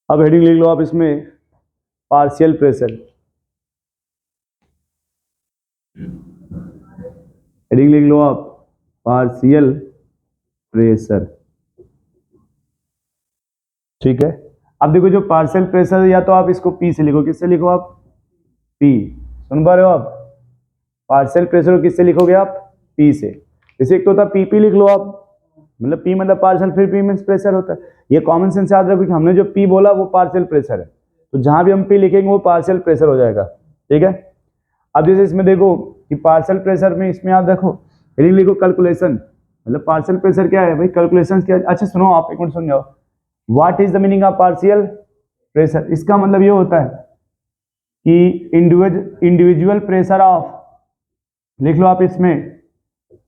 अब हेडिंग लिख लो आप इसमें पार्शियल प्रेशर। हेडिंग लिख लो आप पार्शियल प्रेशर। ठीक है, अब देखो जो पार्शियल प्रेशर, या तो आप इसको पी से लिखो, किससे लिखो आप, पी। सुन पा रहे हो आप, पार्शियल प्रेशर को किससे लिखोगे आप, पी से। जैसे एक तो होता है पीपी, लिख लो आप, मतलब पी मतलब पार्शियल, फिर पी मींस प्रेशर होता है। ये कॉमन सेंस याद रखो कि हमने जो पी बोला वो पार्शियल प्रेशर है, तो जहां भी हम पी लिखेंगे वो पार्शियल प्रेशर हो जाएगा। ठीक है, अब जैसे इसमें देखो कि पार्शियल प्रेशर में इसमें याद रखो, हेडिंग लिखो कैलकुलेशन, मतलब पार्शियल प्रेशर क्या है भाई, कैलकुलेशन क्या है। अच्छा सुनो आप, एक मिनट सुन जाओ। What is the meaning of partial pressure, इसका मतलब ये होता है कि इंडिविजुअल प्रेशर ऑफ, लिख लो आप इसमें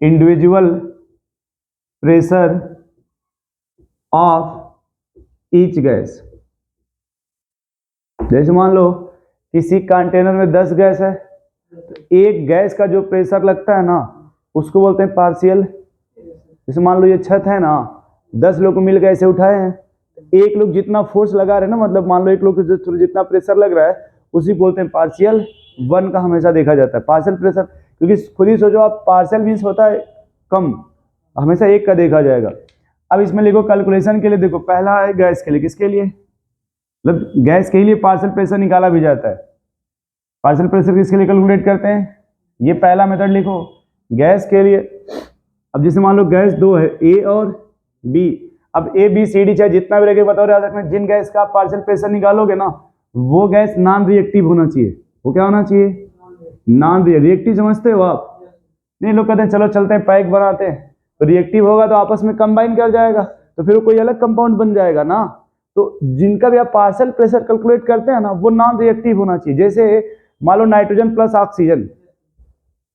individual pressure of each gas. जैसे मान लो किसी कंटेनर में 10 गैस है, तो एक गैस का जो प्रेशर लगता है ना उसको बोलते हैं पार्शियल। जैसे मान लो ये छत है ना, 10 लोग मिल गए ऐसे उठाए हैं, एक लोग जितना फोर्स लगा रहे हैं ना, मतलब मान लो एक लोग को जितना प्रेशर लग रहा है उसी बोलते हैं पार्शियल। 1 का हमेशा देखा जाता है पार्शियल प्रेशर, क्योंकि खुद ही सोचो आप, पार्शियल मीन्स होता है कम, हमेशा 1 का देखा जाएगा। अब इसमें लिखो कैलकुलेशन के लिए, देखो पहला है गैस के लिए, किसके लिए, मतलब गैस के लिए पार्शियल प्रेशर निकाला भी जाता है। पार्शियल प्रेशर किसके लिए कैलकुलेट करते हैं, ये पहला मेथड लिखो गैस के लिए। अब जैसे मान लो गैस 2 है, ए और बी, अब ए बी सी डी चाहे जितना भी रखे, बताओ याद रखना, जिन गैस का आप पार्शियल प्रेशर निकालोगे ना वो गैस नॉन रिएक्टिव होना चाहिए। वो क्या होना चाहिए, नॉन रिएक्टिव। समझते हो आप, नहीं लोग कहते हैं चलो चलते हैं पैक बनाते हैं, तो रिएक्टिव होगा तो आपस में कंबाइन कर जाएगा, तो फिर कोई अलग कंपाउंड बन जाएगा ना। तो जिनका भी आप पार्शियल प्रेशर कैलकुलेट करते हैं ना वो नॉन रिएक्टिव होना चाहिए। जैसे मान लो नाइट्रोजन प्लस ऑक्सीजन,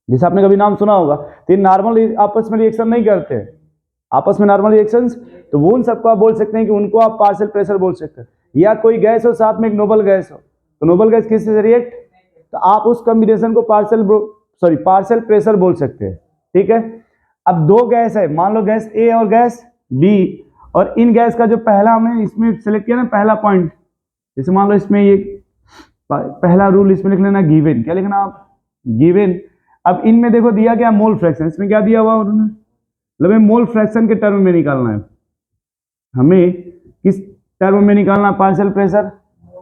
जैसे आपने कभी नाम सुना होगा, तो नॉर्मल आपस में रिएक्शन नहीं करते, आपस में नॉर्मल रिएक्शंस, तो वो उन सबको आप बोल सकते हैं कि उनको आप पार्शियल प्रेशर बोल सकते हैं। या कोई गैस हो साथ में एक नोबल गैस हो, तो नोबल गैस किससे रिएक्ट, तो आप उस कॉम्बिनेशन को पार्शियल प्रेशर बोल सकते हैं। ठीक है, अब 2 गैस है, मान लो गैस ए और गैस बी, और इन गैस का जो पहला हमने इसमें सेलेक्ट किया ना, पहला पॉइंट, जैसे मान लो इसमें ये पहला रूल इसमें लिख लेना गिवन, क्या लिखना आप, गिवन। अब इनमें देखो दिया क्या, मोल फ्रैक्शन, इसमें क्या दिया हुआ उन्होंने, मतलब मोल फ्रैक्शन के टर्म में निकालना है हमें, किस टर्म में निकालना पार्शियल प्रेशर,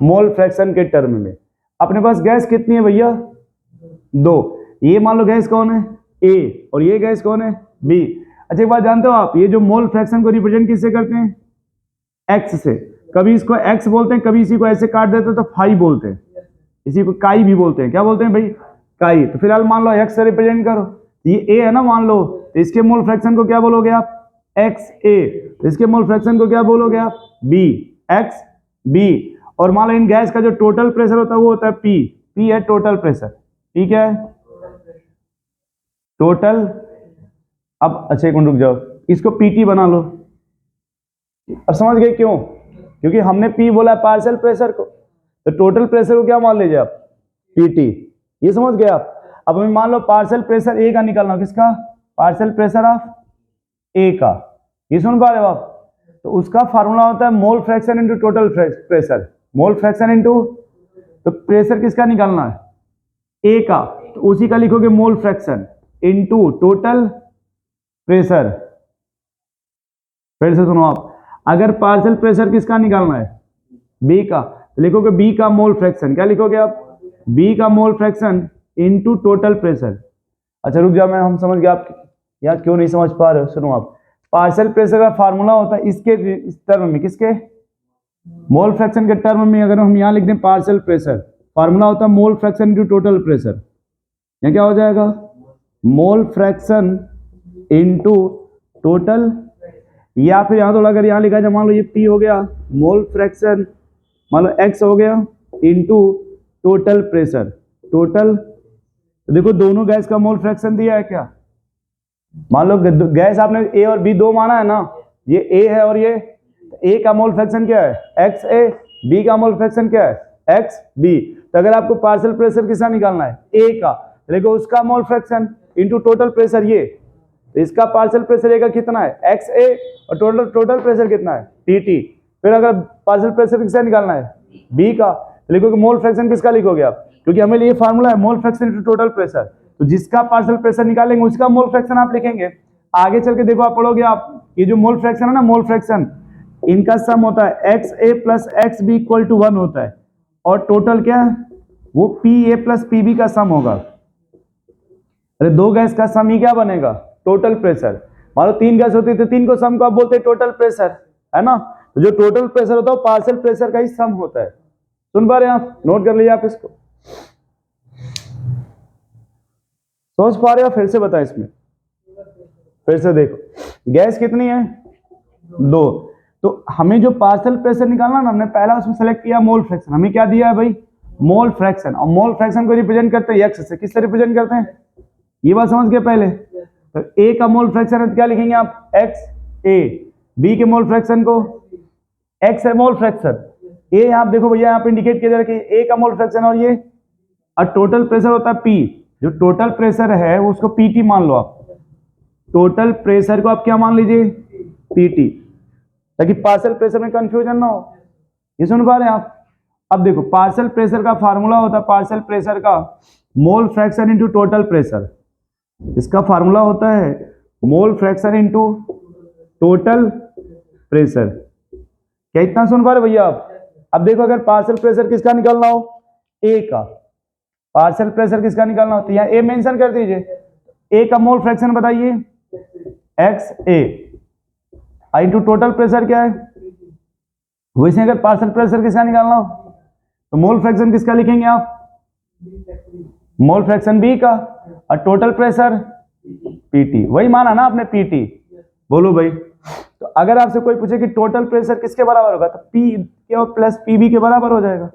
मोल फ्रैक्शन के टर्म में। अपने पास गैस कितनी है भैया, 2, ये मान लो गैस कौन है, ए, और ये गैस कौन है, बी। अच्छा एक बात जानते हो आप, ये जो मोल फ्रैक्शन को रिप्रेजेंट किससे करते हैं, एक्स से। कभी इसको एक्स बोलते हैं, कभी इसी को ऐसे काट देते हैं तो फाई बोलते हैं, इसी को काई भी बोलते हैं। क्या बोलते हैं भाई, काई। तो फिलहाल मान लो एक्स से रिप्रेजेंट करो, ये ए है ना मान लो, तो इसके मोल फ्रैक्शन को क्या बोलोगे आप, एक्स ए। तो इसके मोल फ्रैक्शन को क्या बोलोगे आप, बी, एक्स बी। और मान लो इन गैस का जो टोटल प्रेशर होता है वो होता है पी, पी है टोटल प्रेशर। ठीक है, टोटल। अब अच्छा एक मिनट रुक जाओ, इसको पीटी बना लो। अब समझ गए क्यों, क्योंकि हमने पी बोला पार्शियल प्रेशर को, तो टोटल प्रेशर को क्या मान लीजिए आप, पीटी। ये समझ गए आप। अब हमें मान लो पार्शियल प्रेशर ए का निकालना, किसका, पार्शियल प्रेशर ऑफ ए का। ये सुन पा रहे हो आप, तो उसका फार्मूला होता है mole fraction into total pressure, mole fraction into, तो प्रेशर किसका निकालना है, ए का, तो उसी का लिखोगे mole fraction into total pressure. फिर से सुनो आप, अगर पार्शियल प्रेशर किसका निकालना है, बी का, तो लिखोगे बी का मोल फ्रैक्शन, क्या लिखोगे आप, बी का mole fraction into total pressure. अच्छा रुक जाओ, हम समझ गया, आप यार क्यों नहीं समझ पा रहे हो। सुनो आप, पार्शियल प्रेशर का फार्मूला होता है इसके इस टर्म में, किसके, मोल फ्रैक्शन के टर्म में। अगर हम यहाँ लिख दें पार्शियल प्रेशर, फार्मूला होता है mole fraction into total pressure. यहाँ क्या हो जाएगा, मोल फ्रैक्शन इनटू टोटल, या फिर यहाँ तो अगर यहाँ लिखा जाए, मान लो ये पी हो गया, मोल फ्रैक्शन मान लो एक्स हो गया इनटू टोटल प्रेशर, टोटल। तो देखो दोनों गैस का मोल फ्रैक्शन दिया है क्या, मान लो गैस आपने ए और बी 2 माना है ना, ये ए है और ये ए का मोल फ्रैक्शन क्या है, एक्स ए, बी का मोल फ्रैक्शन क्या है, एक्स बी। तो अगर आपको पार्शियल प्रेशर किसका निकालना है, ए का, देखो उसका mole fraction into total pressure ये, तो इसका पार्शियल प्रेशर ए का कितना है, एक्स ए, और टोटल प्रेशर कितना है, टी टी। फिर अगर पार्शियल प्रेशर किसका निकालना है, बी का, तो लिखोगे मोल फ्रैक्शन किसका लिखोगे आप, क्योंकि हमें ये फार्मूला है mole fraction into total pressure, तो जिसका पार्शियल प्रेशर निकालेंगे उसका मोल फ्रैक्शन आप लिखेंगे। आगे चल के देखो आप पढ़ोगे आप, ये जो मोल फ्रैक्शन है ना, मोल फ्रैक्शन इनका सम होता है XA plus XB equal to 1 होता है, और टोटल क्या है वो PA प्लस PB का सम होगा। अरे दो गैस का सम ही क्या बनेगा, टोटल प्रेशर। मान लो 3 गैस होती है तो 3 को सम को आप बोलते हैं टोटल प्रेशर, है ना। तो जो टोटल प्रेशर होता है वो पार्शियल प्रेशर का ही सम होता है। सुन पा रहे हैं आप, नोट कर लीजिए आप इसको, सोच पा रहे हो, फिर से बताएं इसमें, फिर से देखो गैस कितनी है, 2, तो हमें जो पार्शियल प्रेशर निकालना ना, हमने पहला उसमें सेलेक्ट किया मोल फ्रैक्शन, हमें क्या दिया है भाई, मोल फ्रैक्शन, और मोल फ्रैक्शन को रिप्रेजेंट करते हैं एक्स से, किससे रिप्रेजेंट करते हैं, ये बात समझ गए पहले। तो ए का मोल फ्रैक्शन है तो क्या लिखेंगे आप, एक्स ए, बी के मोल फ्रैक्शन को एक्स है मोल फ्रैक्शन, ए आप देखो भैया यहाँ पे इंडिकेट किया जा रहा है कि ए का मोल फ्रैक्शन, और ये और टोटल प्रेशर होता है पी, जो टोटल प्रेशर है उसको पीटी मान लो आप, टोटल प्रेशर को आप क्या मान लीजिए, पीटी, ताकि पार्शियल प्रेशर में कंफ्यूजन ना हो। ये सुन पा रहे हैं आप। अब देखो पार्शियल प्रेशर का फार्मूला होता है, पार्शियल प्रेशर का mole fraction into total pressure, इसका फार्मूला होता है mole fraction into total pressure. क्या इतना सुन पा रहे भैया आप। अब देखो अगर पार्शियल प्रेशर किसका निकालना हो, ए का, पार्शियल प्रेशर किसका निकालना हो तो यहाँ ए मेंशन कर दीजिए, ए का मोल फ्रैक्शन बताइए एक्स ए, इनटू टोटल प्रेशर क्या है, वैसे अगर पार्शियल प्रेशर किसका निकालना हो तो मोल फ्रैक्शन किसका लिखेंगे आप, मोल फ्रैक्शन बी का, और टोटल प्रेशर पीटी, वही माना ना आपने पीटी, बोलो भाई। तो अगर आपसे कोई पूछे कि टोटल प्रेशर किसके बराबर होगा तो पी के प्लस पीबी के बराबर हो जाएगा।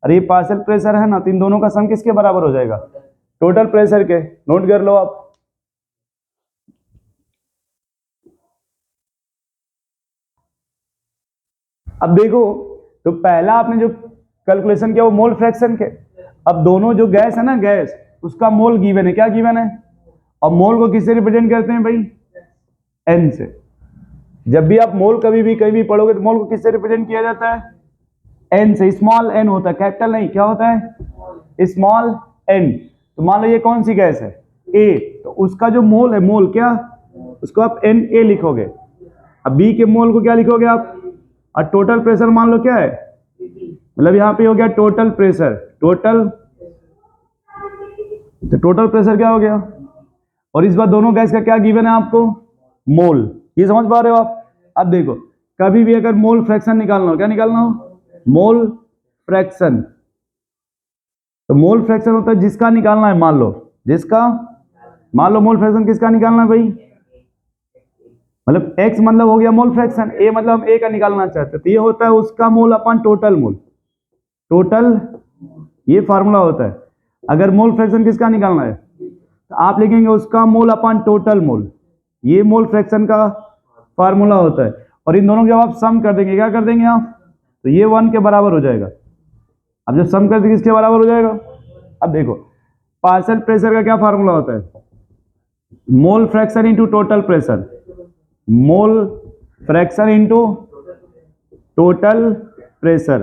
अरे ये पार्शियल प्रेशर है ना, तो इन दोनों का सम किसके बराबर हो जाएगा, टोटल प्रेशर के, नोट कर लो आप। अब देखो तो पहला आपने जो कैलकुलेशन किया वो मोल फ्रैक्शन के, अब दोनों जो गैस है ना, गैस उसका मोल गिवन है, क्या गिवन है, और मोल को किससे रिप्रेजेंट करते हैं भाई, एन से। जब भी आप मोल कभी भी कहीं भी पढ़ोगे तो मोल को किससे रिप्रेजेंट किया जाता है, एन से, स्मॉल एन होता है, कैपिटल नहीं, क्या होता है, स्मॉल एन। तो मान लो ये कौन सी गैस है, ए, तो उसका जो मोल है, मोल क्या, उसको आप एन ए लिखोगे। अब बी के मोल को क्या लिखोगे आप, और टोटल प्रेशर मान लो क्या है, मतलब यहाँ पे हो गया टोटल प्रेशर, टोटल, तो टोटल प्रेशर क्या हो गया, और इस बार दोनों गैस का क्या गिवन है आपको, मोल। ये समझ पा रहे हो आप। अब देखो कभी भी अगर मोल फ्रैक्शन निकालना हो, क्या निकालना हो, मोल फ्रैक्शन, तो मोल फ्रैक्शन होता है जिसका निकालना है, मान लो जिसका, मान लो मोल फ्रैक्शन किसका निकालना है भाई, मतलब x मतलब हो गया मोल फ्रैक्शन, a मतलब हम a का निकालना चाहते हैं, तो ये होता है उसका मोल अपन टोटल मोल, टोटल, ये फार्मूला होता है। अगर मोल फ्रैक्शन किसका निकालना है तो आप लिखेंगे उसका मोल अपन टोटल मोल, ये मोल फ्रैक्शन का फार्मूला होता है। और इन दोनों के जब आप सम कर देंगे, क्या कर देंगे आप, तो ये 1 के बराबर हो जाएगा। अब जब सम कर देंगे किसके बराबर हो जाएगा। अब देखो पार्शियल प्रेशर का क्या फार्मूला होता है, mole fraction into total pressure, mole fraction into total pressure,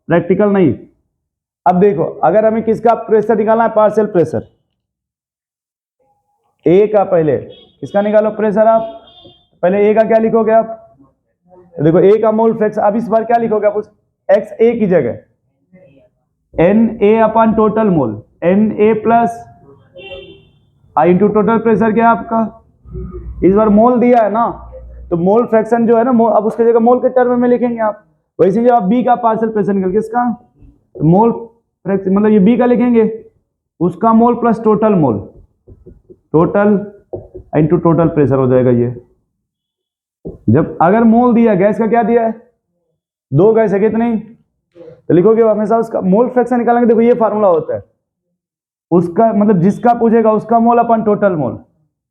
practical नहीं। अब देखो अगर हमें किसका प्रेशर निकालना है, पार्शियल प्रेशर, ए का, पहले किसका निकालो प्रेशर, आप पहले ए का क्या लिखोगे आप, देखो ए का मोल फ्रैक्शन, अब इस बार क्या लिखोगे आप, उस एक्स ए की जगह n A upon total mole, n A plus i into total pressure क्या है आपका, इस बार मोल दिया है ना, तो मोल फ्रैक्शन जो है ना, अब उसकी जगह मोल के टर्म में लिखेंगे आप। वैसे जब आप बी का पार्शियल प्रेशर निकल किसका, तो मोल फ्रैक्शन मतलब ये बी का लिखेंगे, उसका mole plus total mole, total into total pressure हो जाएगा ये। जब अगर मोल दिया, गैस का क्या दिया है, 2 गैस है कितनी, तो लिखोगे हमेशा उसका मोल फ्रैक्शन निकालेंगे। देखो ये फार्मूला होता है उसका, मतलब जिसका पूछेगा उसका मोल अपन टोटल मोल,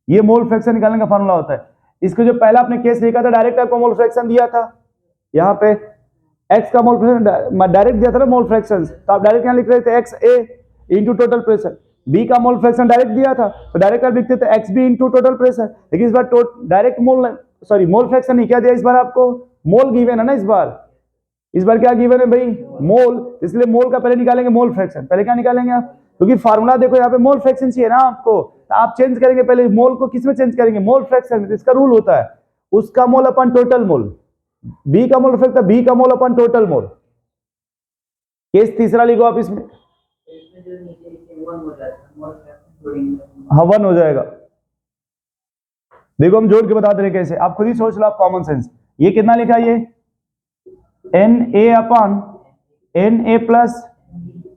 ये मोल फ्रैक्शन निकालने का फार्मूला होता है। इसको जो पहला आपने केस लिखा था, डायरेक्ट आपको मोल फ्रैक्शन दिया था, यहाँ पे एक्स का मोल फ्रैक्शन डायरेक्ट दिया था ना मोल फ्रैक्शन, तो आप डायरेक्ट यहाँ लिख रहे थे एक्स ए इंटू टोटल प्रेशर, बी का मोल फ्रैक्शन डायरेक्ट दिया था तो डायरेक्ट आप लिखते थे X B into total pressure. लेकिन इस बार direct mole, sorry mole fraction नहीं, क्या दिया इस बार आपको, मोल गिवन है ना इस बार क्या गिवन है भाई, मोल, इसलिए मोल का पहले निकालेंगे मोल फ्रैक्शन। पहले क्या निकालेंगे आप, क्योंकि फार्मूला देखो यहाँ पे मोल फ्रैक्शन चाहिए ना आपको, तो आप चेंज करेंगे पहले मोल को, किस में चेंज करेंगे, मोल फ्रैक्शन में। इसका रूल होता है उसका मोल अपन टोटल मोल, बी का मोल फ्रैक्शन, बी का मोल अपन टोटल मोल। केस तीसरा लिखो आप इसमें, हाँ 1 हो जाएगा। देखो हम जोड़ के बता दे रहे कैसे, आप खुद ही सोच लो, आप कॉमन सेंस। ये कितना लिखा, ये NA अपॉन NA प्लस,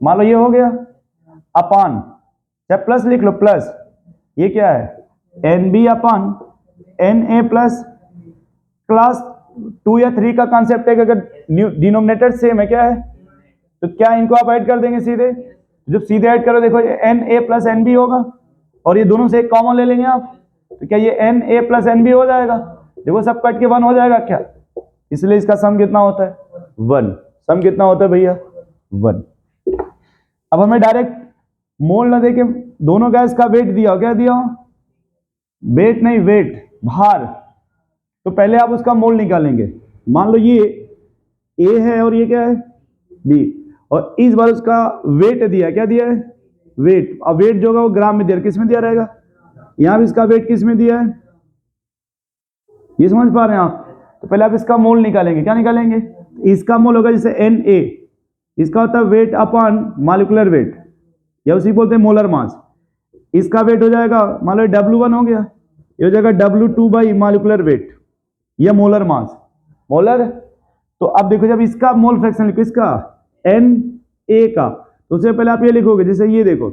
मान लो ये हो गया अपॉन, चाहे प्लस लिख लो प्लस, ये क्या है NB upon NA plus class 2 या 3 का कॉन्सेप्ट है कि अगर डिनोमिनेटर सेम है क्या है तो क्या इनको आप ऐड कर देंगे सीधे, जब सीधे ऐड करो देखो ये NA प्लस NB होगा, और ये दोनों से एक कॉमन ले लेंगे आप, तो क्या ये NA प्लस NB हो जाएगा, देखो सब कट के 1 हो जाएगा क्या, इसलिए इसका सम कितना होता है 1। सम कितना होता है भैया 1। अब हमें डायरेक्ट मोल ना देके दोनों गैस का वेट दिया, क्या दिया, वेट नहीं वेट, भार, तो पहले आप उसका मोल निकालेंगे। मान लो ये A है और ये क्या है B, और इस बार उसका वेट दिया, क्या दिया है वेट, अब वेट जो होगा वो ग्राम में दिया, किस में दिया रहेगा, यहां भी इसका वेट किस में दिया है, ये समझ पा रहे हैं आप। तो पहले आप इसका मोल निकालेंगे, क्या निकालेंगे, इसका मोल होगा जैसे Na, इसका होता है वेट अपॉन मॉलिक्यूलर वेट, या उसी बोलते हैं मोलर मास। इसका वेट हो जाएगा, मान लो W1 हो गया, ये हो जाएगा W2 बाई मॉलिक्यूलर वेट, या मोलर मास, मोलर। तो अब देखो जब इसका मोल फ्रैक्शन लिखो, इसका Na का, तो उससे पहले आप ये लिखोगे, जैसे ये देखो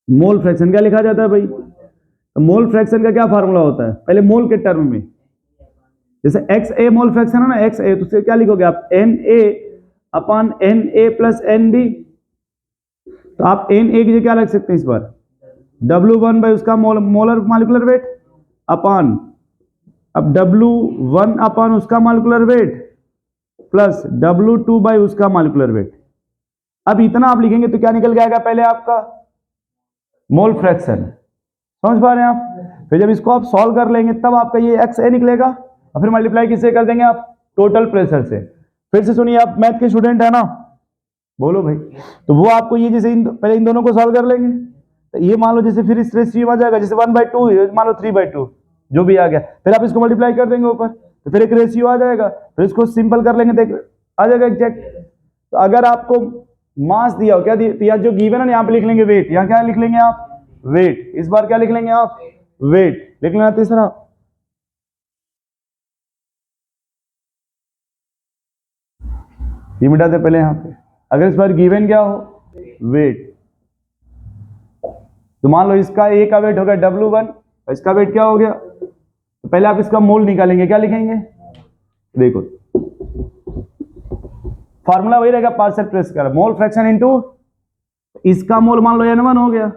मोल फ्रैक्शन क्या लिखा जाता है भाई, तो मोल फ्रैक्शन का क्या फार्मूला होता है, पहले मोल के टर्म में, जैसे XA मोल फ्रैक्शन है ना XA, तो उससे क्या लिखोगे आप Na upon Na plus NB, तो आप Na की जगह क्या रख सकते हैं इस बार, W1 बाई उसका मोलर मॉलिक्यूलर वेट अपॉन, अब W1 अपॉन उसका molecular weight plus W2 by उसका मॉलिक्यूलर वेट। अब इतना आप लिखेंगे तो क्या निकल जाएगा, पहले आपका मोल फ्रैक्शन, समझ पा रहे हैं आप। फिर जब इसको आप सॉल्व कर लेंगे तब आपका ये XA निकलेगा, और फिर मल्टीप्लाई किससे कर देंगे आप, टोटल प्रेशर से। फिर से सुनिए, आप मैथ के स्टूडेंट है ना, बोलो भाई, तो वो आपको ये जैसे पहले इन दोनों को सॉल्व कर लेंगे, तो ये मान लो जैसे फिर इस रेशियो आ जाएगा, जैसे 1/2 मान लो 3/2 जो भी आ गया, फिर आप इसको मल्टीप्लाई कर देंगे ऊपर, तो फिर एक रेशियो आ जाएगा, फिर इसको सिंपल कर लेंगे तो आ जाएगा एग्जैक्ट। तो अगर आपको मास दिया हो, क्या दिया, जो गिवन है यहाँ पे लिख लेंगे वेट, यहाँ क्या लिख लेंगे आप वेट, इस बार क्या लिख लेंगे आप वेट, लिख लेना तीसरा। ये मिटा दे पहले यहाँ पे, अगर इस बार गिवन क्या हो वेट, तो मान लो इसका A का वेट हो गया W1, और इसका वेट क्या हो गया, तो पहले आप इसका मोल निकालेंगे, क्या लिखेंगे, देखो फार्मूला वही रहेगा पार्शियल प्रेस कर, मोल फ्रैक्शन इनटू इसका मोल, मान लो N1 हो गया,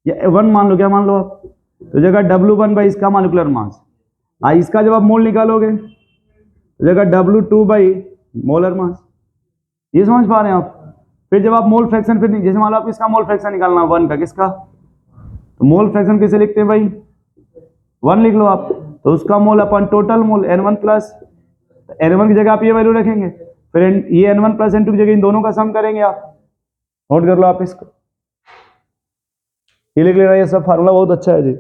या 1 मान लो, क्या मान लो आप, तो जगह W1 बाई इसका मॉलिक्यूलर मास, इसका जब आप मोल निकालोगे तो जगह W2 बाई मोलर मास, ये समझ पा रहे हैं आप। फिर जब आप मोल फ्रैक्शन, फिर जैसे मान लो आप इसका मोल फ्रैक्शन निकालना 1 का, किसका, तो मोल फ्रैक्शन कैसे लिखते हैं भाई 1 लिख लो आप, तो उसका मोल अपन टोटल मोल N1 प्लस, N1 की जगह आप ये वैल्यू रखेंगे, फिर ये N1 प्लस N2 की जगह इन दोनों का सम करेंगे आप, नोट कर लो आप इसको, ये लिख लेना, ये सब फार्मूला बहुत अच्छा है जी।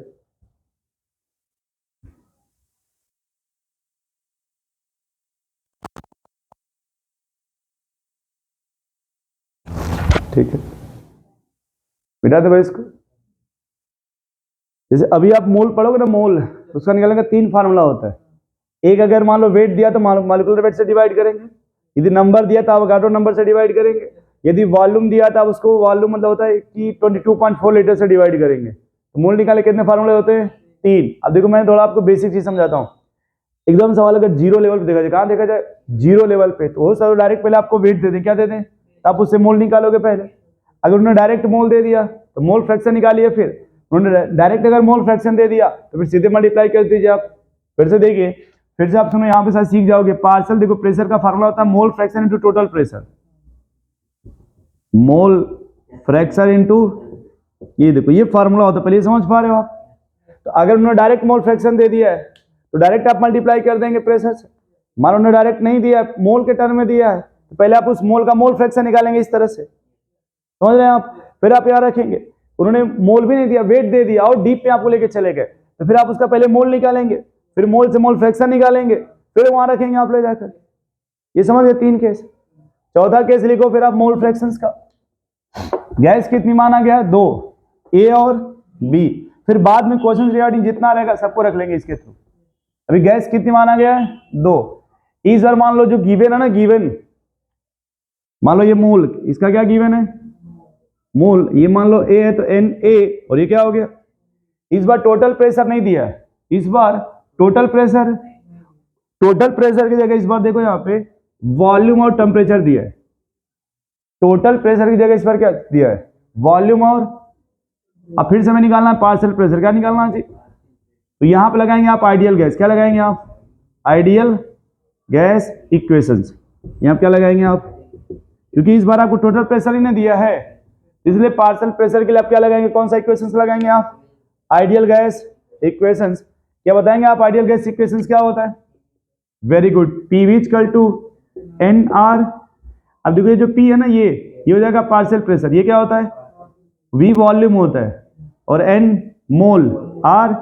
ठीक है, मिटा दे भाई इसको। जैसे अभी आप मोल पढ़ोगे ना, मोल उसका निकालने का 3 फार्मूला होता है। एक, अगर मान लो वेट दिया तो मॉलिक्यूलर वेट से डिवाइड करेंगे, यदि नंबर दिया तो अवोगाड्रो नंबर से डिवाइड करेंगे, यदि वॉल्यूम दिया था उसको वॉल्यूम मतलब होता है कि 22.4 लीटर से डिवाइड करेंगे। तो मोल निकाले कितने फार्मूले होते हैं 3। अब देखो मैं थोड़ा आपको बेसिक चीज समझाता हूँ। एकदम सवाल अगर जीरो लेवल पे देखा जाए, कहाँ देखा जाए जीरो लेवल पे, तो वो सर डायरेक्ट पहले आपको वेट दे दें, क्या दे दें, तो आप उससे मोल निकालोगे पहले। अगर उन्होंने डायरेक्ट मोल दे दिया तो मोल फ्रैक्शन निकालिए, फिर उन्होंने डायरेक्ट अगर मोल फ्रैक्शन दे दिया तो फिर सीधे मल्टीप्लाई कर दीजिए आप। फिर से देखिए, फिर से आप सुनो, यहाँ पे साथ सीख जाओगे। पार्शियल देखो प्रेशर का फार्मूला होता है mole fraction into total pressure, mole fraction into, ये देखो ये फार्मूला होता है, पहले समझ पा रहे हो आप। तो अगर उन्होंने डायरेक्ट मोल फ्रैक्शन दे दिया है तो डायरेक्ट आप मल्टीप्लाई कर देंगे प्रेशर से, मान लो उन्होंने डायरेक्ट नहीं दिया, मोल के टर्म में दिया है, तो पहले आप उस मोल का मोल फ्रैक्शन निकालेंगे इस तरह से, समझ रहे हैं आप। फिर आप यहाँ रखेंगे, उन्होंने मोल भी नहीं दिया, वेट दे दिया और डीप में आपको लेके चले गए, तो फिर आप उसका पहले मोल निकालेंगे, फिर मोल से मोल फ्रैक्शन निकालेंगे, फिर वहां रखेंगे आप ले जाकर। ये समझ गए 3 केस। चौथा केस लिखो फिर आप मोल फ्रैक्शंस का। गैस कितनी माना गया है? 2, ए और बी। फिर बाद में क्वेश्चन रिगार्डिंग जितना रहेगा सबको रख लेंगे इसके थ्रू। अभी गैस कितनी माना गया है? 2। इस बार मान लो जो गिवन है ना, गिवन मान लो ये मोल, इसका क्या गिवन है? मोल। ये मान लो ए है तो एन ए, और ये क्या हो गया? इस बार टोटल प्रेशर नहीं दिया है, इस बार टोटल प्रेशर की जगह इस बार देखो यहाँ पे वॉल्यूम और टेम्परेचर दिया है। टोटल प्रेशर की जगह इस बार क्या दिया है? वॉल्यूम और, अब फिर से हमें निकालना है पार्शियल प्रेशर। क्या निकालना है? तो यहां पे लगाएंगे आप आइडियल गैस। क्या लगाएंगे आप? Ideal gas equations. यहां पे क्या लगाएंगे आप? क्योंकि इस बार आपको टोटल प्रेशर ही नहीं दिया है, इसलिए पार्शियल प्रेशर के लिए आप क्या लगाएंगे? कौन सा इक्वेशंस लगाएंगे आप? Ideal gas equations. क्या बताएंगे आप? आइडियल गैस इक्वेशंस क्या होता है? Very good, P V equal to n R. अब देखो ये जो पी है ना, ये हो जाएगा पार्शियल प्रेशर। ये क्या होता है? वी वॉल्यूम होता है, और एन मोल, आर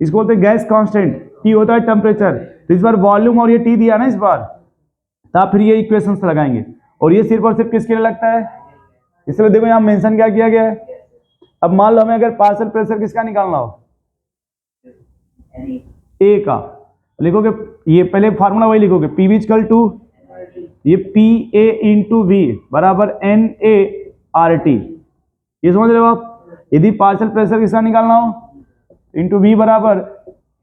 इसको बोलते हैं गैस कांस्टेंट, टी होता है टेम्परेचर। तो इस बार वॉल्यूम और ये टी दिया ना इस बार, तो आप फिर ये इक्वेशंस लगाएंगे। और ये सिर्फ और सिर्फ किसके लिए लगता है? इसलिए देखो यहां मेंशन क्या किया गया है। अब मान लो हमें अगर पार्शियल प्रेशर किसका निकालना हो? ए का। लिखोगे ये पहले फार्मूला वही लिखोगे, पी वी इक्वल टू ये पी ए इंटू वी बराबर एन ए आर टी। ये समझ रहे हो आप? यदि पार्शियल प्रेशर किसका निकालना हो, इंटू वी बराबर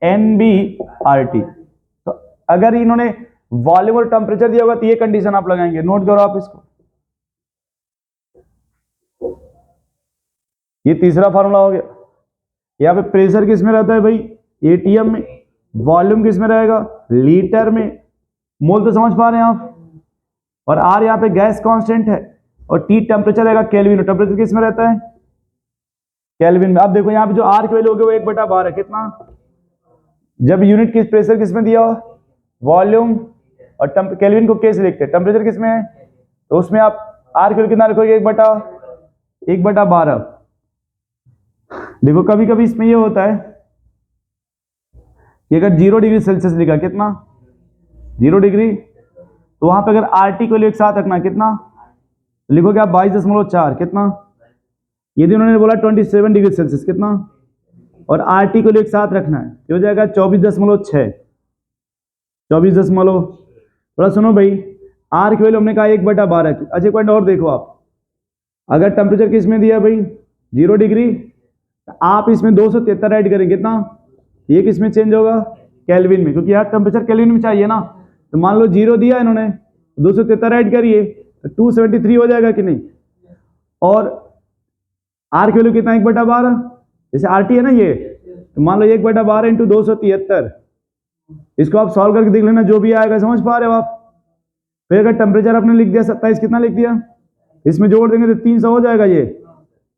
एन बी आर टी। तो अगर इन्होंने वॉल्यूम और टेम्परेचर दिया होगा तो ये कंडीशन आप लगाएंगे। नोट करो आप इसको। ये तीसरा फार्मूला हो गया। यहाँ पे प्रेशर किस में रहता है भाई? एटीएम में। वॉल्यूम किस में रहेगा? लीटर में। मोल तो समझ पा रहे हैं आप? और आर यहाँ पे गैस कांस्टेंट है, और टी टेम्परेचर रहेगा केल्विन में। टेम्परेचर किस में रहता है? केल्विन में। अब देखो यहाँ पे जो आर की वैल्यू होगी वो 1/12 है। कितना? जब यूनिट किस प्रेशर किस में दिया हो? वॉल्यूम। और केल्विन को कैसे लिखते हैं? टेम्परेचर किस में है? तो उसमें आप आर की वैल्यू कितना रखोगे? 1/12। देखो कभी कभी इसमें ये होता है कि अगर 0 डिग्री सेल्सियस लिखा, कितना? 0 डिग्री, तो वहां पे अगर आर टी को एक साथ रखना, कितना लिखोगे आप? 22.4। कितना? यदि उन्होंने बोला 27 डिग्री सेल्सियस, कितना? और आर टी को एक साथ रखना है, तो हो जाएगा 24.6। 24 थोड़ा सुनो भाई, आर की वैल्यू हमने कहा 1/12। अच्छा एक पॉइंट और देखो आप, अगर टेम्परेचर किस में दिया भाई? 0 डिग्री, आप इसमें 273 ऐड करेंगे, कितना? ये किस में चेंज होगा? केल्विन में, क्योंकि यार टेम्परेचर केल्विन में चाहिए ना। तो मान लो 0 दिया इन्होंने, 273 ऐड करिए तो 273 हो जाएगा कि नहीं? और आर की वैल्यू कितना? 1/12। जैसे आर टी है ना ये, तो मान लो 1/12 इंटू 273। इसको आप सॉल्व करके देख लेना, जो भी आएगा। समझ पा रहे हो आप? फिर अगर टेम्परेचर आपने लिख दिया 27, कितना लिख दिया? इसमें जोड़ देंगे तो 300 हो जाएगा। ये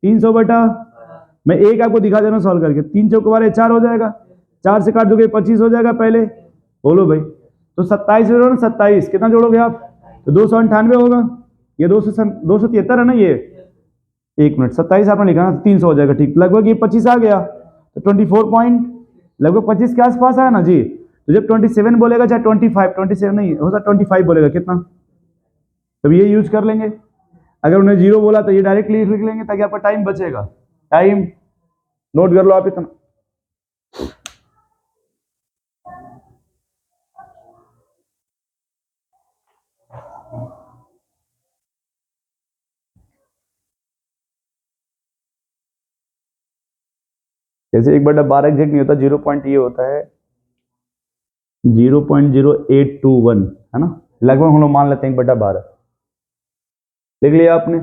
300 बटा, मैं एक आपको दिखा दे रहा हूँ सॉल्व करके। 3 चौके 4 हो जाएगा, 4 से काट दोगे 25 हो जाएगा। पहले बोलो भाई, तो 27 जोड़ो ना, 27 कितना जोड़ोगे आप? तो 298 होगा। ये 273 है ना ये। एक मिनट, 27 आपने लिखा ना, 300 हो जाएगा। ठीक, लगभग ये 25 आ गया, तो 24 पॉइंट, लगभग 25 के आसपास आया ना जी। तो जब 27 बोलेगा, चाहे 27 नहीं हो सकता, 25 बोलेगा, कितना? तब ये यूज कर लेंगे। अगर उन्हें 0 बोला तो ये डायरेक्टली लिख लेंगे, ताकि आपका टाइम बचेगा। टाइम नोट कर लो आप इतना। जैसे 1/12 एग्जैक्ट नहीं होता, 0 पॉइंट ये होता है 0.0821, है ना। लगभग हम लोग मान लेते हैं 1/12। लिख लिया आपने?